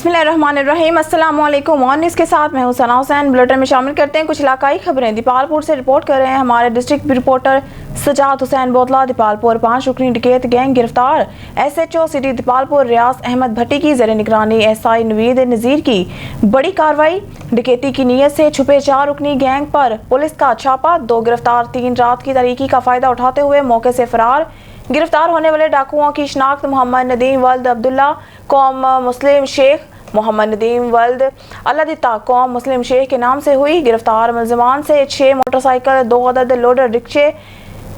बिस्मिल्लाहिर्रहमानिर्रहीम। अस्सलाम वालेकुम। न्यूज़ के साथ मैं हूं सना हुसैन। बुलेटिन में शामिल करते हैं कुछ इलाकाई खबरें। दीपालपुर से रिपोर्ट कर रहे हैं हमारे डिस्ट्रिक्ट रिपोर्टर सजाद हुसैन बोतला। दीपालपुर 5 रुकनी डकैत गैंग गिरफ्तार। SHO सिटी दीपालपुर रियाज अहमद भट्टी की ज़ेर निगरानी SI नवीद नज़ीर की बड़ी कार्रवाई। डकैती की नीयत से छुपे 4 रुकनी गैंग पर पुलिस का छापा। 2 गिरफ्तार, 3 रात की तारीकी का फ़ायदा उठाते हुए मौके से फरार। गिरफ्तार होने वाले डाकुओं की शिनाख्त मोहम्मद नदीम वल्द अब्दुल्ला कौम मुस्लिम शेख, मोहम्मद नदीम वल्द अल्लादिता कौम मुस्लिम शेख के नाम से हुई। गिरफ्तार मुलजमान से 6 मोटरसाइकिल, 2 अदद लोडर रिक्शे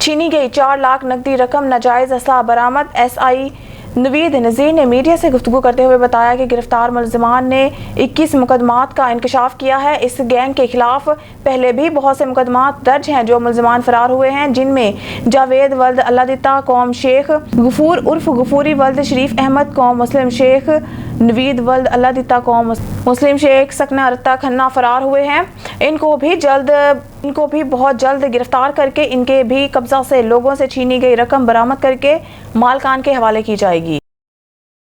छीनी गई। 4 लाख नकदी रकम नाजायज असला बरामद। SI नवीद नज़ीर ने मीडिया से गुफ्तगू करते हुए बताया कि गिरफ्तार मुलजमान ने 21 मुकदमात का इंकशाफ किया है। इस गैंग के खिलाफ पहले भी बहुत से मुकदमात दर्ज हैं। जो मुलजमान फरार हुए हैं जिनमें जावेद वल्द अल्लादिता कौम शेख, गफूर उर्फ गफूरी वल्द शरीफ अहमद कौम मुस्लिम शेख, नवीद वल्द अल्लादिता कौम मुस्लिम शेख सकना रत्ता खन्ना फरार हुए हैं। इनको भी बहुत जल्द गिरफ्तार करके इनके भी कब्जा से लोगों से छीनी गई रकम बरामद करके मालकान के हवाले की जाएगी।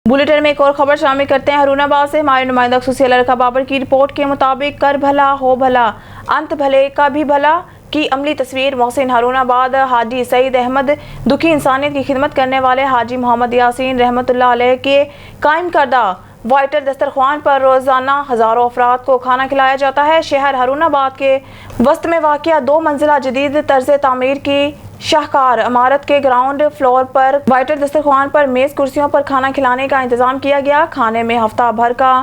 बुलेटिन में एक और खबर शामिल करते हैं। हरूनाबाद से हमारे नुमाइंदा खुसूसी अलरका बाबर की रिपोर्ट के मुताबिक कर भला हो भला अंत भले का भी भला की अमली तस्वीर। मोहसिन हरूनाबाद हाजी सईद अहमद दुखी इंसानियत की खिदमत करने वाले हाजी मोहम्मद यासीन रहमतुल्लाह अलैह के कायम करदा वाइटल दस्तरख्वान पर रोजाना हजारों अफराद को खाना खिलाया जाता है। शहर हरूनाबाद के वस्त में वाक़िया 2 मंजिला जदीद तर्ज तामीर की शाहकार इमारत के ग्राउंड फ्लोर पर वाइटल दस्तरख्वान पर मेज कुर्सियों पर खाना खिलाने का इंतजाम किया गया। खाने में हफ्ता भर का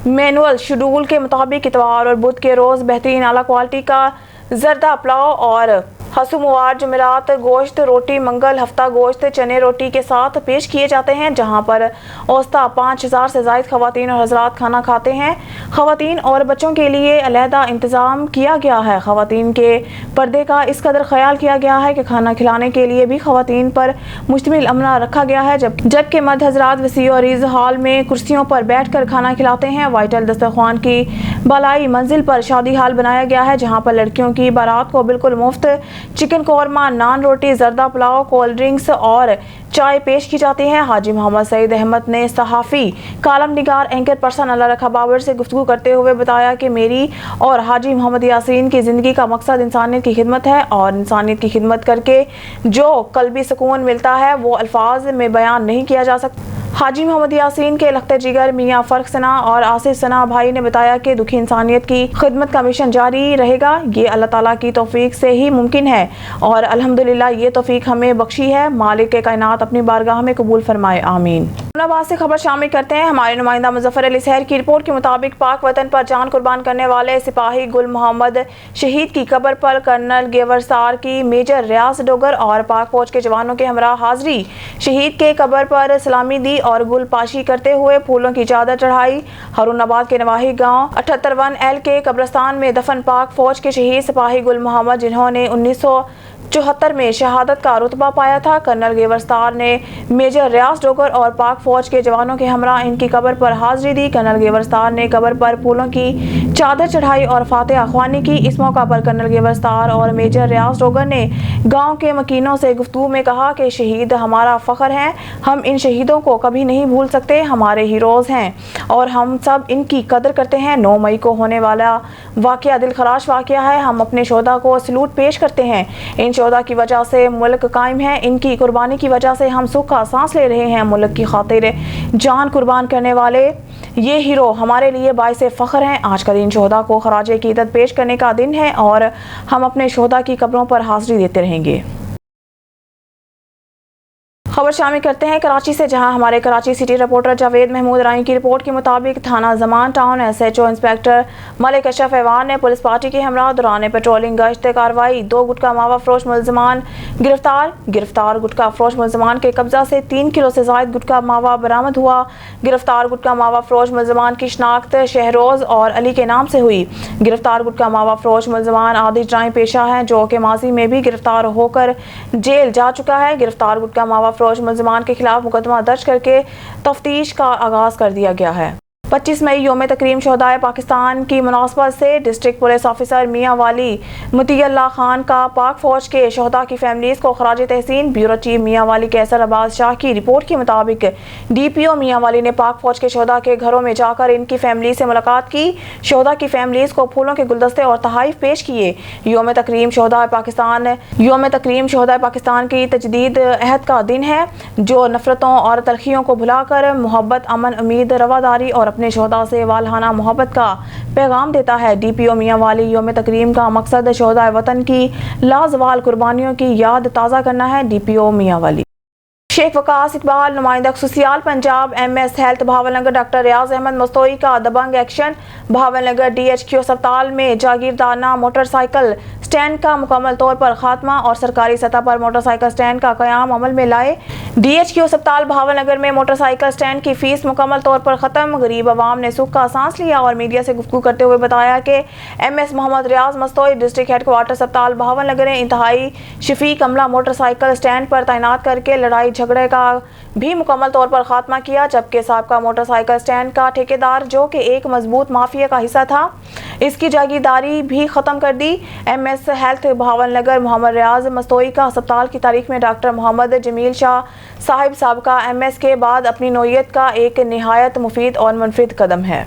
मैनुअल शेड्यूल के मुताबिक इतवार और बुध के रोज बेहतरीन आला क्वालिटी का जर्दा पुलाव और हसूमवार जुमेरात गोश्त रोटी, मंगल हफ्ता गोश्त चने रोटी के साथ पेश किए जाते हैं। जहां पर औसता 5000 से ज़ायद खवातीन और हजरात खाना खाते हैं। खवातीन और बच्चों के लिए अलहदा इंतज़ाम किया गया है। खवातीन के पर्दे का इस कदर ख्याल किया गया है कि खाना खिलाने के लिए भी खवातीन पर मुश्तमिल अमला रखा गया है, जबकि मर्द हजरात वसी और रीज़ हॉल में कुर्सियों पर बैठ कर खाना खिलाते हैं। वाइटल दस्तरख्वान की बालाई मंजिल पर शादी हाल बनाया गया है, जहाँ पर लड़कियों की बारात को बिल्कुल मुफ्त चिकन कौरमा, नान रोटी, जर्दा पुलाव, कोल्ड ड्रिंक्स और चाय पेश की जाती है। हाजी मोहम्मद सईद अहमद ने सहाफ़ी, कालम निगार, एंकर पर्सन अलरका बाबर से गुफ्तगू करते हुए बताया कि मेरी और हाजी मोहम्मद यासीन की ज़िंदगी का मकसद इंसानियत की खिदमत है और इंसानियत की खिदमत करके जो कल्बी सुकून मिलता है वो अल्फाज में बयान नहीं किया जा सकता। हाजी मोहम्मद यासीन के लख्ते जिगर मियाँ फर्क सना और आसिफ सना भाई ने बताया कि दुखी इंसानियत की खिदमत का मिशन जारी रहेगा। ये अल्लाह ताला की तौफीक से ही मुमकिन है और अल्हम्दुलिल्लाह ये तौफीक हमें बख्शी है। मालिक के कायनात अपनी बारगाह में कबूल फरमाए, आमीन। हुर्नाबाद से खबर शामिल करते हैं। हमारे नुमाइंदा मुजफ्फर अली सहर की रिपोर्ट के मुताबिक पाक वतन पर जान कुर्बान करने वाले सिपाही गुल मोहम्मद शहीद की कब्र पर कर्नल गेवर सार की मेजर रियाज डोगर और पाक फौज के जवानों के हमरा हाजिरी। शहीद के कब्र पर सलामी दी और गुल पाशी करते हुए फूलों की चादर चढ़ाई। हरूनाबाद के नवाही गांव 78 के कब्रस्तान में दफन पाक फौज के शहीद सिपाही गुल मोहम्मद, जिन्होंने 1974 में शहादत का रुतबा पाया था। कर्नल गेवर सार ने मेजर रियाज डोगर और पाक फौज के जवानों के हमरा इनकी कब्र पर हाजिरी दी। कर्नल गेवर सार ने कब्र पर फूलों की चादर चढ़ाई और फातिहा ख्वानी की। इस मौका पर कर्नल गेवर सार और मेजर रियाज डोगर ने गाँव के मकीनों से गुफ्तगू में कहा कि शहीद हमारा फ़ख्र हैं, हम इन शहीदों को कभी नहीं भूल सकते, हमारे हीरोज़ हैं और हम सब इनकी कदर करते हैं। 9 मई को होने वाला वाक़या दिलखराश वाक़या है। हम अपने शोधा को सलूट पेश करते हैं। इन शोधा की वजह से मुल्क कायम है, इनकी कुर्बानी की वजह से हम सुख का सांस ले रहे हैं। मुल्क की खातिर जान कुर्बान करने वाले ये हीरो हमारे लिए बाइसे फ़ख्र हैं। आज का दिन शोधा को खराज अक़ीदत पेश करने का दिन है और हम अपने शोधा की कब्रों पर हाज़िरी देते रहेंगे। खबर शामिल करते हैं कराची से, जहां हमारे कराची सिटी रिपोर्टर जावेद महमूद रानी की रिपोर्ट के मुताबिक थाना Zaman town SHO inspector Malik Ashraf Awan ने पुलिस पार्टी के हमरा दौरान पेट्रोलिंग गश्त कार्रवाई। 2 गुटखा मावा फरोश मुलजमान गिरफ्तार गुटखा फरोश मुलजमान के कब्जा से 3 किलो से ज़ायद गुटखा मावा बरामद हुआ। गिरफ्तार गुटखा मावा फरोश मुलजमान की शिनाख्त शहरोज और अली के नाम से हुई। गिरफ्तार गुटखा मावा फरोश मुलजमान आदि जराइम पेशा है जो कि माजी में भी गिरफ्तार होकर जेल जा चुका है। गिरफ्तार गुटखा मावा मुलजमान के खिलाफ मुकदमा दर्ज करके तफ्तीश का आगाज कर दिया गया है। 25 मई यौम तकरीम शहदाए पाकिस्तान की मुनासबत से डिस्ट्रिक्ट पुलिस ऑफिसर मियाँ वाली मुती अल्लाह खान का पाक फौज के शहदा की फैमिलीज़ को खराज तहसीन। ब्यूरो चीफ मियाँ वाली कैसर अब्बास शाह की रिपोर्ट के मुताबिक DPO मियाँ वाली ने पाक फौज के शहदा के घरों में जाकर इनकी फैमिली से मुलाकात की। शहदा की फैमिलीज़ को फूलों के गुलदस्ते और तहाइफ पेश किए। यौम तकरीम शहदाए पाकिस्तान की तजदीद अहद का दिन है जो नफरतों और तलखियों को भुलाकर मोहब्बत, अमन, उम्मीद, रवादारी और अपने शहदा से वालहाना मोहब्बत का पैगाम देता है। DPO मियाँ वाली यौम तकरीम का मकसद शहदाए वतन की लाजवाल कुर्बानियों की याद ताज़ा करना है। DPO मियाँ वाली शेख वकास इकबाल, नुमाइंदा खुसूसियात Punjab MS health Bahawalnagar doctor Riaz Ahmed Mastoi का दबंग एक्शन। भावलनगर DHQ अस्पताल में जागीरदाना मोटरसाइकिल स्टैंड का मुकम्मल तौर पर खात्मा और सरकारी सतह पर मोटरसाइकिल स्टैंड का क़याम अमल में लाए। DHQ अस्पताल भावलनगर में मोटरसाइकिल स्टैंड की फीस मुकम्मल तौर पर ख़त्म। गरीब आवाम ने सुख का सांस लिया और मीडिया से गुफ्तगू करते हुए बताया कि MS मोहम्मद रियाज मस्तोई डिस्ट्रिक्ट हेडक्वार्टर अस्पताल भावलनगर ने इंतहाई शफीक अमला मोटरसाइकिल स्टैंड पर तैनात करके लड़ाई झगड़े का भी मुकम्मल तौर पर खात्मा किया, जबकि साबका मोटरसाइकिल स्टैंड का ठेकेदार जो कि एक मजबूत माफिया का हिस्सा था, इसकी जागीरदारी भी ख़त्म कर दी। MS हेल्थ भावलनगर मोहम्मद रियाज मस्तोई का अस्पताल की तारीख में डॉक्टर मोहम्मद जमील शाह साहिब साबका MS के बाद अपनी नौयत का एक निहायत मुफीद और मुनफिद कदम है।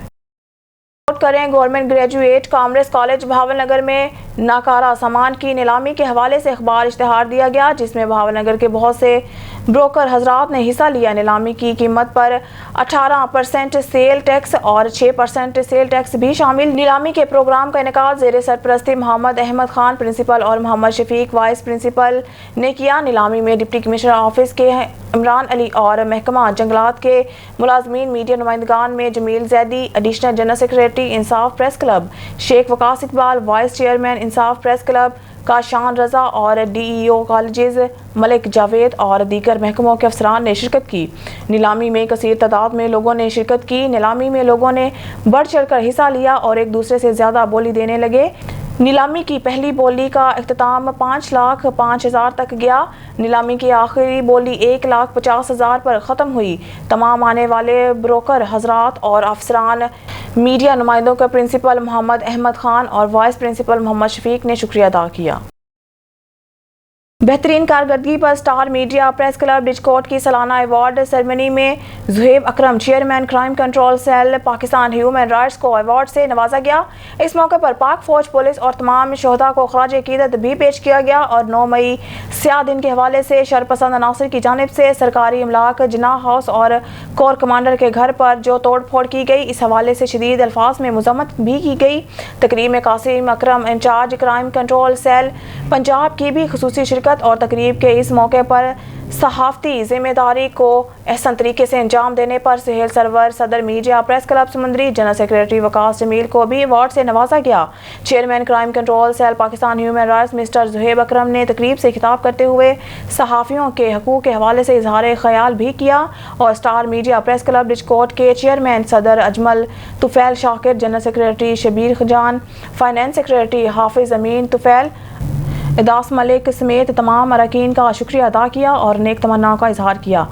करें government graduate commerce college Bahawalnagar में नाकारा सामान की नीलामी के हवाले से अखबार इश्तिहार दिया गया, जिसमें भावलनगर के बहुत से ब्रोकर हजरात ने हिस्सा लिया। नीलामी की कीमत पर 18% सेल टैक्स और 6% सेल टैक्स भी शामिल। नीलामी के प्रोग्राम का इनेकाद ज़ेर सरपरस्ती मोहम्मद अहमद खान प्रिंसिपल और मोहम्मद शफीक वाइस प्रिंसिपल ने किया। नीलामी में डिप्टी कमिश्नर ऑफिस के इमरान अली और महकमा जंगलात के मुलाजमीन, मीडिया नुमाइंदगान में Jameel Zaidi, additional general secretary Insaf press club, Sheikh Waqas Iqbal vice chairman Insaf press club, Kashan Raza और DEO कॉलेजेस मलिक जावेद और दीगर महकमों के अफसरान ने शिरकत की। नीलामी में कसीर तादाद में लोगों ने शिरकत की। नीलामी में लोगों ने बढ़ चढ़ कर हिस्सा लिया और एक दूसरे से ज़्यादा बोली देने लगे। नीलामी की पहली बोली का इख्तिताम 5,05,000 तक गया। नीलामी की आखिरी बोली 1,50,000 पर ख़त्म हुई। तमाम आने वाले ब्रोकर हजरात और अफसरान, मीडिया नुमाइंदों का प्रिंसिपल मोहम्मद अहमद खान और वाइस प्रिंसिपल मोहम्मद शफीक ने शुक्रिया अदा किया। बेहतरीन कारकर्दगी पर स्टार मीडिया प्रेस क्लब डिजकोट की सालाना अवार्ड सेरेमनी में Zuhaib Akram chairman crime control cell Pakistan human rights को अवार्ड से नवाजा गया। इस मौके पर पाक फौज, पुलिस और तमाम शहदा को खराज अकीदत भी पेश किया गया और 9 मई स्याह दिन के हवाले से शरपसंद अनासर की जानिब से सरकारी इमलाक, जिना हाउस और कोर कमांडर के घर पर जो तोड़ फोड़ की गई, इस हवाले से शदीद अल्फाज में मजम्मत भी की गई। तकरीब में Qasim Akram incharge crime control cell Punjab की भी खुसूसी शिरकत और तकरीब के इस मौके पर सहाफ़ती जिम्मेदारी को अहसन तरीके से अंजाम देने पर सुहेल सरवर, सदर media press club Samundri, general secretary Waqas Jameel को भी अवार्ड से नवाजा गया। Chairman crime control cell Pakistan human rights mister Zuhaib Akram ने तकरीब से खिताब करते हुए सहाफ़ियों के हकूक़ के हवाले से इजहार ख्याल भी किया और star media press club Dijkot के चेयरमैन सदर Ajmal Tufail Shakir, general secretary Shabbir Khazan, finance secretary Hafiz Amin Tufail, इदास Malik समेत तमाम अरकान का शुक्रिया अदा किया और नेक तमन्नाओं का इजहार किया।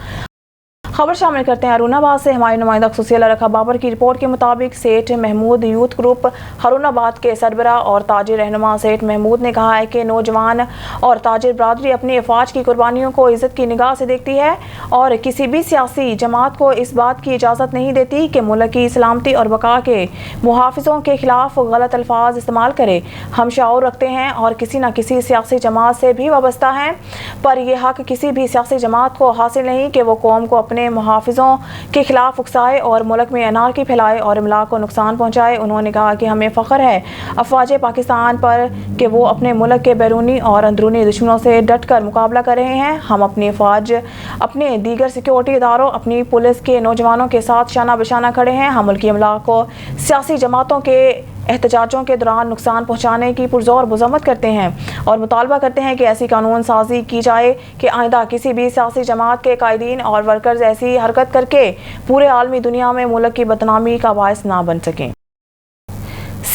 खबर शामिल करते हैं अरुणाबाद से। हमारे नुमाइंदा खुसूसिया रखा बाबर की रिपोर्ट के मुताबिक सेठ महमूद यूथ ग्रुप हरुणाबाद के सरबरा और ताजिर रहनुमा सेठ महमूद ने कहा है कि नौजवान और ताजिर बरादरी अपनी अफवाज की कुर्बानियों को इज्जत की निगाह से देखती है और किसी भी सियासी जमात को इस बात की इजाज़त नहीं देती कि मुल्क की सलामती और बका के मुहाफिजों के खिलाफ गलत अल्फाज इस्तेमाल करे। हम शऊर रखते हैं और किसी न किसी सियासी जमात से भी वाबस्ता हैं, पर यह हक किसी भी सियासी जमात को हासिल नहीं कि वो कौम को अपने मुहाफिजों के खिलाफ उकसाए और मुल्क में अनारकी फैलाए और इमलाक को नुकसान पहुँचाए। उन्होंने कहा कि हमें फ़ख्र है अफवाज पाकिस्तान पर कि वो अपने मुल्क के बैरूनी और अंदरूनी दुश्मनों से डट कर मुकाबला कर रहे हैं। हम अपनी अफवाज, अपने दीगर सिक्योरिटी इदारों, अपनी पुलिस के नौजवानों के साथ शाना बशाना खड़े हैं। हम मुल्की इमलाक को सियासी जमातों के एहतजाजों के दौरान नुकसान पहुँचाने की पुरजोर मजम्मत करते हैं और मुतालबा करते हैं कि ऐसी कानून साजी की जाए कि आइंदा किसी भी सियासी जमात के कायदीन और वर्कर्स ऐसी हरकत करके पूरे आलमी दुनिया में मुल्क की बदनामी का बायस ना बन सकें।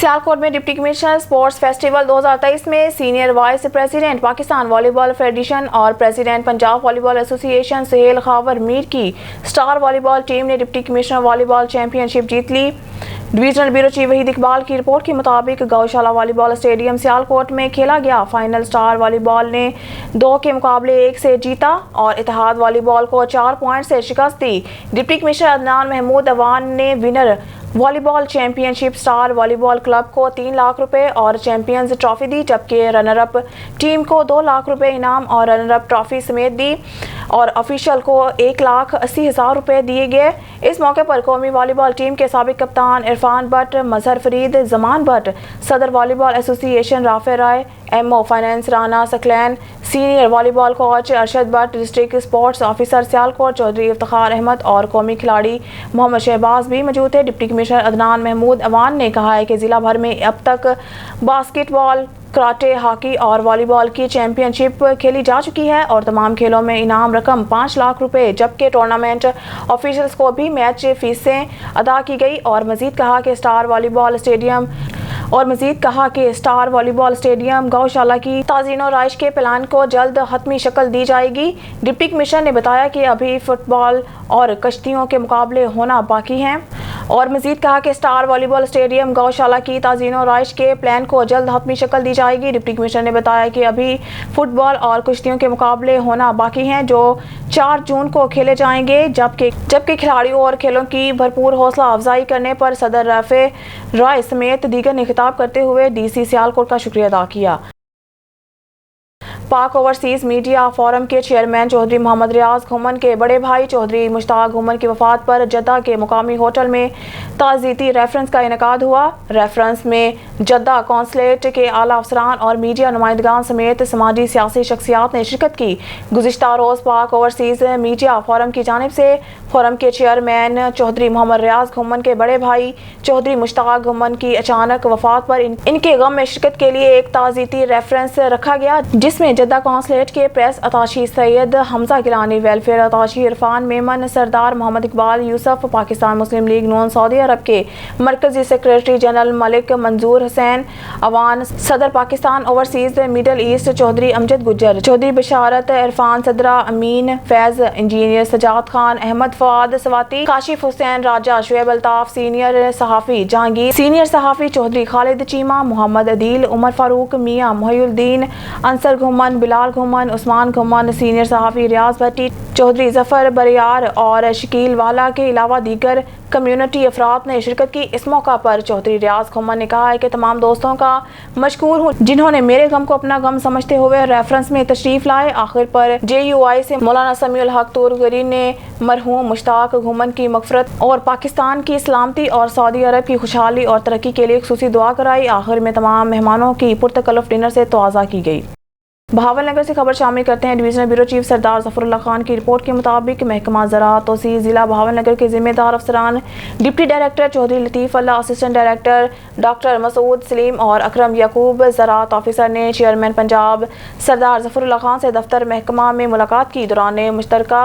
सियालकोट में डिप्टी कमिश्नर स्पोर्ट्स फेस्टिवल 2023 में senior vice president Pakistan volleyball federation और president Punjab volleyball association Sohail Khawar Mir की स्टार वॉलीबॉल टीम ने डिप्टी कमिश्नर वॉलीबॉल चैंपियनशिप जीत ली। Divisional bureau chief Waheed Iqbal की रिपोर्ट के मुताबिक गौशाला वॉलीबॉल स्टेडियम सियालकोट में खेला गया फाइनल स्टार वॉलीबॉल ने 2 के मुकाबले 1 से जीता और इत्तेहाद वॉलीबॉल को 4 पॉइंट से शिकस्त दी। डिप्टी कमिश्नर अदनान महमूद अवान ने winner volleyball championship star volleyball club को 3 लाख रुपए और चैंपियंस ट्रॉफी दी, जबकि रनर अप टीम को 2 लाख रुपए इनाम और रनर अप ट्रॉफी समेत दी और ऑफिशियल को 1,80,000 रुपए दिए गए। इस मौके पर कौमी वॉलीबॉल टीम के साबिक कप्तान इरफान भट्ट, मजहर फरीद, जमान भट्ट, सदर volleyball association Rafay Rai, M O finance Rana Saqlain, senior volleyball coach Arshad Bhatt, district sports officer Sialkot Chaudhry Iftikhar Ahmed और कौमी खिलाड़ी मोहम्मद शहबाज भी मौजूद थे। डिप्टी कमिश्नर अदनान महमूद अवान ने कहा है कि जिला भर में अब तक बास्केटबॉल, कराटे, हॉकी और वॉलीबॉल की चैंपियनशिप खेली जा चुकी है और तमाम खेलों में इनाम रकम 5 लाख रुपए, जबकि टूर्नामेंट ऑफिशियल्स को भी मैच फीसें अदा की गई और मजीद कहा कि स्टार वॉलीबॉल स्टेडियम गौशाला की ताज़ीनो राइश के प्लान को जल्द हतमी शक्ल दी जाएगी। डिप्टी कमिश्नर ने बताया कि अभी फुटबॉल और कश्तियों के मुकाबले होना बाकी हैं और मजीद कहा कि स्टार वॉलीबॉल स्टेडियम गौशाला की ताज़ीनो राइश के प्लान को जल्द हतमी शक्ल दी जाएगी। डिप्टी कमिश्नर ने बताया कि अभी फुटबॉल और कुश्तियों के मुकाबले होना बाकी हैं जो 4 जून को खेले जाएंगे, जबकि खिलाड़ियों और खेलों की भरपूर हौसला अफजाई करने पर सदर राफे राय समेत दीगर ने खिताब करते हुए DC सियालकोट का शुक्रिया अदा किया। पाक ओवरसीज मीडिया फोरम के चेयरमैन चौधरी मोहम्मद रियाज घुमन के बड़े भाई चौधरी मुश्ताक घुमन की वफात पर जद्दा के मुकामी होटल में ताज़ियती रेफरेंस का इनेकाद हुआ। रेफरेंस में जद्दा कौंसलेट के आला अफसरान और मीडिया नुमाइंदगान समेत समाजी सियासी शख्सियात ने शिरकत की। गुज़िश्ता रोज़ पाक ओवरसीज मीडिया फोरम की जानिब से फोरम के चेयरमैन चौधरी मोहम्मद रियाज घुमन के बड़े भाई चौधरी मुश्ताक घुमन की अचानक वफात पर इनके गम में शिरकत के लिए एक ताज़ियती रेफरेंस रखा गया, जिसमें जद्दा कौंसलेट के press attache Syed Hamza Gilani, welfare attache Irfan Memon, Sardar Mohammad Iqbal Yousuf, Pakistan Muslim League Noon सऊदी अरब के मरकजी सेक्रेटरी जनरल मलिक मंजूर हुसैन अवान, सदर Pakistan overseas Middle East Chaudhry Amjad Gujjar, Chaudhry Basharat Irfan Sadra, Amin Faiz, engineer Sajjad Khan, Ahmad Fawad Swati, Kashif Hussain Raja, Shoaib Altaf, senior सहाफ़ी जहांगीर, सीनियर सहाफ़ी चौधरी खालिद चीमा, मोहम्मद अदील, उमर फारूक, मियाँ मोहिउद्दीन, अंसर घुमन, बिलाल घुमन, उस्मान घुमन, सीनियर सहाफ़ी रियाज भट्टी, चौधरी जफर बरियार और शकील वाला के अलावा दीगर कम्युनिटी अफराद ने शिरकत की। इस मौका पर चौधरी रियाज घुमन ने कहा है कि तमाम दोस्तों का मशकूर हूँ जिन्होंने मेरे गम को अपना गम समझते हुए रेफरेंस में तशरीफ लाए। आखिर पर JUI से मौलाना समीउल हक तूरगरी ने मरहूम मुश्ताक घुमन की मगफरत और पाकिस्तान की सलामती और सऊदी अरब की खुशहाली और तरक्की के लिए खुसूसी दुआ कराई। आखिर में तमाम मेहमानों की पुरतकल्लुफ़ डिनर से तवाज़ा की गई। बहावलनगर से खबर शामिल करते हैं। डिवीजनल ब्यूरो चीफ सरदार ज़फ़रुल्लाह खान की रिपोर्ट के मुताबिक महकमा ज़राअत तौसीअ ज़िला बहावलनगर के ज़िम्मेदार अफसरान deputy director Chaudhry Latif Allah, assistant director doctor Masood Saleem और अकरम याकूब, ज़राअत ऑफिसर ने चेयरमैन पंजाब सरदार ज़फ़रुल्लाह खान से दफ्तर महकमा में मुलाकात की। दौरान मुश्तरका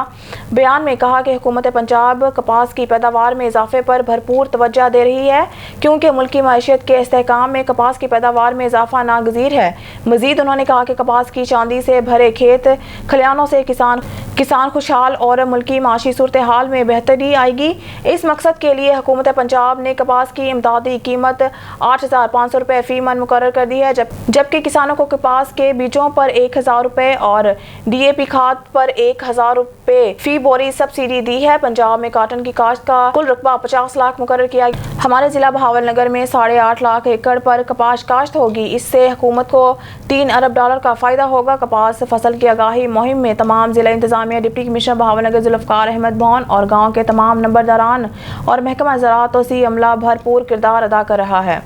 बयान में कहा कि हुकूमत पंजाब कपास की पैदावार में इजाफे पर भरपूर तवज्जो दे रही है, क्योंकि मुल्की मईशत के इस्तेहकाम में कपास की पैदावार में इजाफा नागज़ीर है। मज़ीद उन्होंने कहा कि कपास की चांदी से भरे खेत खलियानों से किसान खुशहाल और मुल्की माशी सूरत हाल में बेहतरी आएगी। इस मकसद के लिए हुकूमत पंजाब ने कपास की इमदादी कीमत 8,500 रुपये फी मन मुकर्रर कर दी है, जबकि किसानों को कपास के बीजों पर 1,000 रुपये और DAP खाद पर 1,000 रुपये फी बोरी सब्सिडी दी है। पंजाब में काटन की काश्त का कुल रकबा 50 लाख मुकर्रर किया गया। हमारे जिला बहावलनगर में 8.5 लाख एकड़ पर कपास काश्त होगी। इससे हुकूमत को $3 अरब का फायदा होगा। कपास फसल की आगाही मुहिम में तमाम जिला इंतजामिया, डिप्टी कमिश्नर बहावलनगर जुल्फ़कार अहमद भौन और गाँव के तमाम नंबरदारान और महकमा ज़राअत तौसीअ अमला भरपूर किरदार अदा कर रहा है।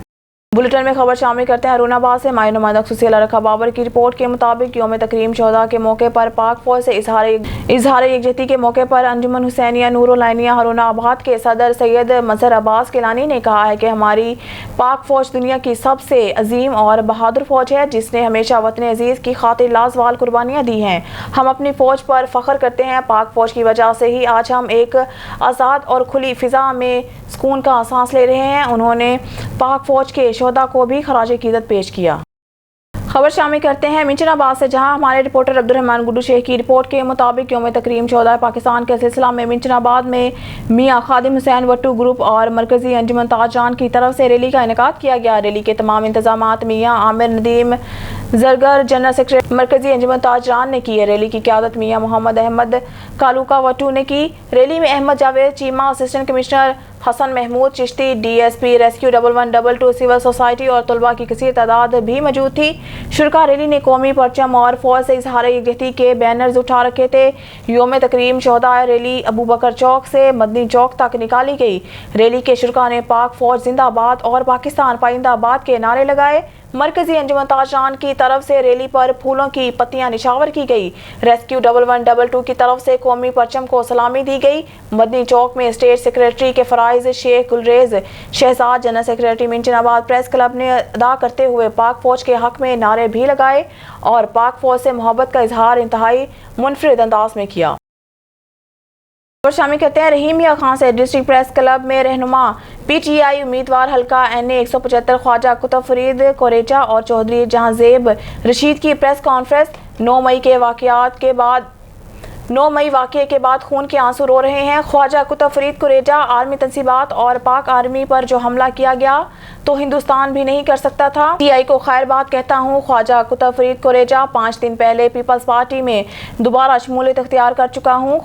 बुलेटिन में खबर शामिल करते हैं। अरुणाबाद से माय नुमाइंदा खुसूसी रखा बाबर की रिपोर्ट के मुताबिक यौम तकरीम शोहदा के मौके पर पाक फौज से इजहार यकजहती के मौके पर अंजुमन हुसैनिया नूरुल्लाइनिया अरुणाबाद के सदर सैयद मजहर अब्बास गिलानी ने कहा है कि हमारी पाक फौज दुनिया की सबसे अजीम और बहादुर फौज है, जिसने हमेशा वतन अजीज की खातिर लाजवाल कुर्बानियाँ दी हैं। हम अपनी फौज पर फख्र करते हैं। पाक फौज की वजह से ही आज हम एक आज़ाद और खुली फिजा में सुकून का सांस ले रहे हैं। उन्होंने पाक फौज के शोहदा को भी खराज अकीदत पेश किया। खबर शामिल करते हैं मिंचनाबाद से, जहां हमारे रिपोर्टर अब्दुर्रहमान गुड्डू शेख की रिपोर्ट के मुताबिक यौम तकरीम शोहदा पाकिस्तान के सिलसिला में मिंचनाबाद में मियां खादिम हुसैन वट्टू ग्रुप और मरकजी अंजुमन ताजरान की तरफ से रैली का इनेकाद किया गया। रैली के तमाम इंतजामात मियां आमिर नदीम जरगर जनरल सेक्रेटरी मरकजी अंजुमन ताजरान ने की है। रैली की क़यादत मियां मोहम्मद अहमद कालूका वट्टू ने की। रैली में Ahmad Javed Cheema, assistant commissioner Hassan Mahmood Chishti, DSP rescue 1112 civil society और तलबा की कसीर तादाद भी मौजूद थी। शुरका रैली ने कौमी परचम और फौज से इजहार यकजहती के बैनर्स उठा रखे थे। यौम तकरीम शोहदा रैली अबू बकर चौक से मदनी चौक तक निकाली गई। रैली के शुरका ने पाक फौज जिंदाबाद और पाकिस्तान पाइंदाबाद के नारे लगाए। मरकजी अंजुमन ताजरान की तरफ से रैली पर फूलों की पत्तियां निछावर की गई। रेस्क्यू 1112 की तरफ से कौमी परचम को सलामी दी गई। मदनी चौक में स्टेट सेक्रेटरी के फराइज Sheikh Gulrez Shahzad, general secretary Minchinabad press club ने अदा करते हुए पाक फौज के हक में नारे भी लगाए और पाक फौज से मोहब्बत का इजहार इंतहाई मुनफरिद अंदाज में किया। और शामिल करते हैं रहीम मियां खान से, डिस्ट्रिक्ट प्रेस क्लब में रहनुमा PTI उम्मीदवार हल्का NA 175 ख्वाजा कुतुब फरीद कोरेजा और चौधरी जहांजेब रशीद की प्रेस कॉन्फ्रेंस। 9 मई वाक़े के बाद खून के आंसू रो रहे हैं। ख्वाजा कुतुब फरीद कुरेजा, आर्मी तंसीबात और पाक आर्मी पर जो हमला किया गया तो हिंदुस्तान भी नहीं कर सकता था। PTI को खैर बात कहता हूँ। ख्वाजा कुतुब फरीद कुरेजा 5 दिन पहले पीपल्स पार्टी में दोबारा शमूलियत इख्तियार कर चुका हूँ।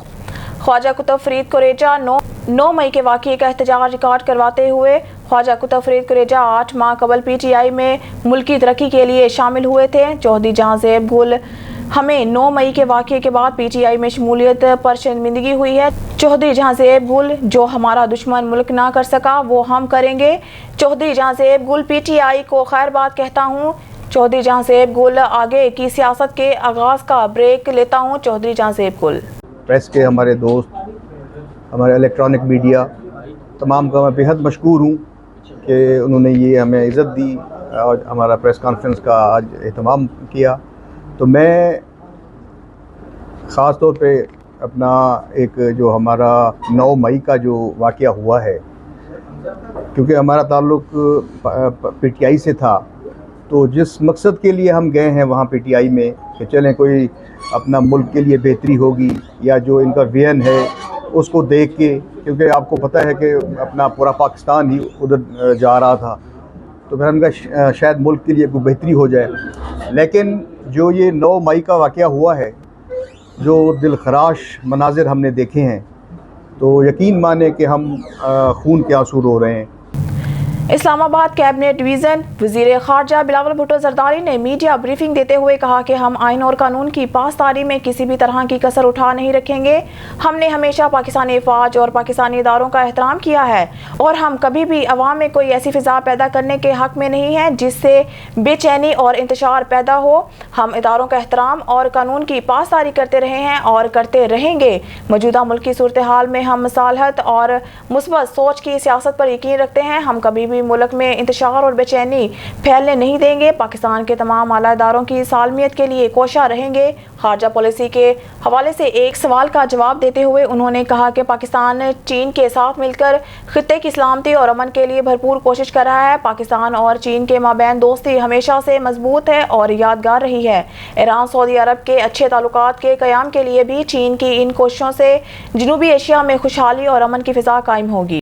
ख्वाजा कुतुब फरीद कुरेजा 9 मई के वाक़े का एहतजाज रिकॉर्ड करवाते हुए ख्वाजा कुतुब फरीद कुरेजा 8 माह कबल PTI में मुल्की तरक्की के लिए शामिल हुए थे। चौधरी जहांजेब गुल, हमें 9 मई के वाक़े के बाद PTI में शमूलियत पर शर्मिंदगी हुई है। चौधरी जहांजेब गुल, जो हमारा दुश्मन मुल्क ना कर सका वो हम करेंगे। चौधरी जहांजेब गुल, PTI को खैर बात कहता हूँ। चौधरी जहांजेब गुल, आगे की सियासत के आगाज़ का ब्रेक लेता हूँ। चौधरी जहांजेब गुल। प्रेस के हमारे दोस्त, हमारे इलेक्ट्रॉनिक मीडिया तमाम का मैं बेहद मशकूर हूँ कि उन्होंने ये हमें इज़्ज़त दी और हमारा प्रेस कॉन्फ्रेंस का आज एहतमाम किया। तो मैं ख़ास तौर पे अपना एक जो हमारा 9 मई का जो वाक़या हुआ है, क्योंकि हमारा ताल्लुक़ PTI से था, तो जिस मकसद के लिए हम गए हैं वहाँ PTI में कि चलें कोई अपना मुल्क के लिए बेहतरी होगी या जो इनका विजन है उसको देख के, क्योंकि आपको पता है कि अपना पूरा पाकिस्तान ही उधर जा रहा था, तो फिर हमका शायद मुल्क के लिए कोई बेहतरी हो जाए। लेकिन जो ये 9 मई का वाक़या हुआ है, जो दिलखराश मनाजिर हमने देखे हैं, तो यकीन माने कि हम खून के आंसू रो रहे हैं। इस्लामाबाद कैबिनेट डिवीज़न वज़ीर ख़ारजा बिलावल भुट्टो ज़रदारी ने मीडिया ब्रीफिंग देते हुए कहा कि हम आइन और कानून की पासदारी में किसी भी तरह की कसर उठा नहीं रखेंगे। हमने हमेशा पाकिस्तानी फ़ौज और पाकिस्तानी इदारों का एहतराम किया है और हम कभी भी अवाम में कोई ऐसी फ़िज़ा पैदा करने के हक़ में नहीं हैं जिससे बेचैनी और इंतशार पैदा हो। हम इदारों का एहतराम और कानून की पासदारी करते रहे हैं और करते रहेंगे। मौजूदा मुल्की सूरत हाल में हम मसालहत और मुस्बत सोच की सियासत पर यकीन रखते हैं। हम कभी भी मुल्क में इंतशार और बेचैनी फैलने नहीं देंगे। पाकिस्तान के तमाम आला इदारों की सालमियत के लिए कोशा रहेंगे। खारजा पॉलिसी के हवाले से एक सवाल का जवाब देते हुए उन्होंने कहा कि पाकिस्तान चीन के साथ मिलकर खित्ते की सलामती और अमन के लिए भरपूर कोशिश कर रहा है। पाकिस्तान और चीन के माबैन दोस्ती हमेशा से मजबूत है और यादगार रही है। ईरान सऊदी अरब के अच्छे ताल्लुकात के क़याम के लिए भी चीन की इन कोशिशों से जनूबी एशिया में खुशहाली और अमन की फ़िज़ा कायम होगी।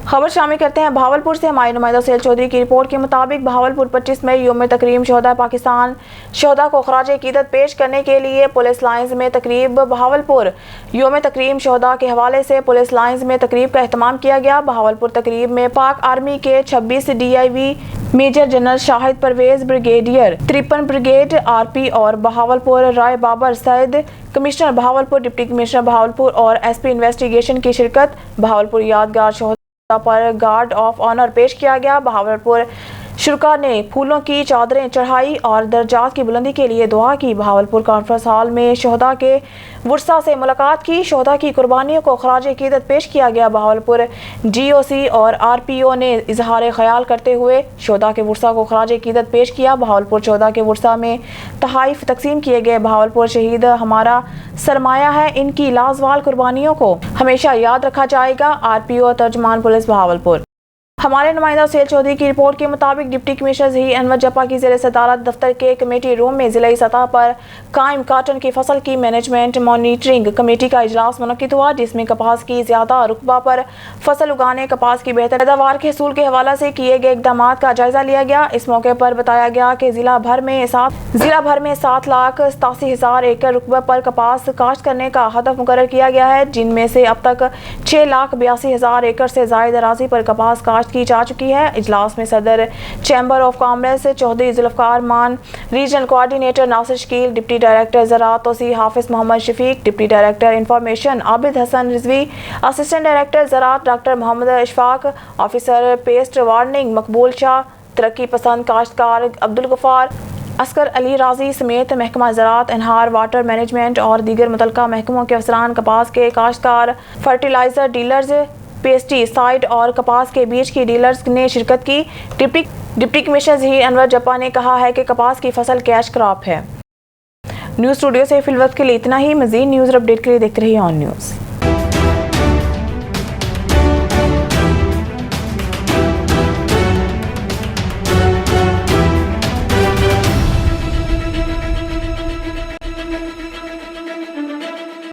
खबर शामिल करते हैं भावलपुर से। हमारे नुमाइंदा सैल चौधरी की रिपोर्ट के मुताबिक भावलपुर 25 मई यौम तकरीम शोहदा पाकिस्तान शोहदा को खराज अकीदत पेश करने के लिए पुलिस लाइन्स में तकरीब। भावलपुर यौम तकरीम शोहदा के हवाले से पुलिस लाइन्स में तकरीब का एहतमाम किया गया। भावलपुर तकरीब में पाक आर्मी के 26 DIV major general Shahid Pervez, brigadier 53 brigade RP और Bahawalpur Rai Babar Saeed, commissioner Bahawalpur, deputy commissioner Bahawalpur और SP इन्वेस्टिगेशन की शिरकत। बहावलपुर यादगार शोहदा पर गार्ड ऑफ ऑनर पेश किया गया। बहावलपुर शुरा ने फूलों की चादरें चढ़ाई और दर्जात की बुलंदी के लिए दुआ की। बहावलपुर कॉन्फ्रेंस हॉल में शोहदा के वर्सा से मुलाकात की। शोहदा की कुर्बानियों को खराज अकीदत पेश किया गया। बहावलपुर GOC और RPO ने इजहार ख्याल करते हुए शोहदा के वर्सा को खराज अकीदत पेश किया। बहावलपुर शोहदा के वर्सा में तहाइफ तकसीम किए गए। बहावलपुर शहीद हमारा सरमाया है, इनकी लाजवाल कुर्बानियों को हमेशा याद रखा जाएगा। RPO तर्जमान पुलिस बहावलपुर। ہمارے نمائندہ سہیل چودھری کی رپورٹ کے مطابق ڈپٹی کمشنر ظہیر انور جپا کی زیر صدارت دفتر کے کمیٹی روم میں ضلعی سطح پر قائم کاٹن کی فصل کی مینجمنٹ مانیٹرنگ کمیٹی کا اجلاس منعقد ہوا، جس میں کپاس کی زیادہ رقبہ پر فصل اگانے، کپاس کی بہتر پیداوار کے حصول کے حوالے سے کیے گئے اقدامات کا جائزہ لیا گیا۔ اس موقع پر بتایا گیا کہ ضلع بھر میں 7,87,000 ایکڑ رقبے پر کپاس کاشت کرنے کا ہدف مقرر کیا گیا ہے، جن میں سے اب تک 6,82,000 ایکڑ سے زائد اراضی پر کپاس کاشت کی جا چکی ہے۔ اجلاس میں صدر chamber of commerce Chaudhry Zulfiqar Mann, regional coordinator Nasir Shakeel, deputy director زراعت توسیع Hafiz Muhammad Shafiq, deputy director information Abid Hassan Rizvi, assistant director زراعت doctor Muhammad Ashfaq, officer pest warning Maqbool Shah, ترقی پسند کاشتکار عبدالغفار، عسکر علی راضی سمیت محکمہ زراعت، انہار، واٹر مینجمنٹ اور دیگر متعلقہ محکموں کے افسران، کپاس کے کاشتکار، فرٹیلائزر ڈیلرز، پیسٹی سائیڈ اور کپاس کے بیج کی ڈیلرز نے شرکت کی۔ ڈپٹی کمشنر ظہیر انور جپا نے کہا ہے کہ کپاس کی فصل کیش کراپ ہے۔ نیوز اسٹوڈیو سے فی الوقت کے لیے اتنا ہی۔ مزید نیوز اپڈیٹ کے لیے دیکھتے رہیے آن نیوز۔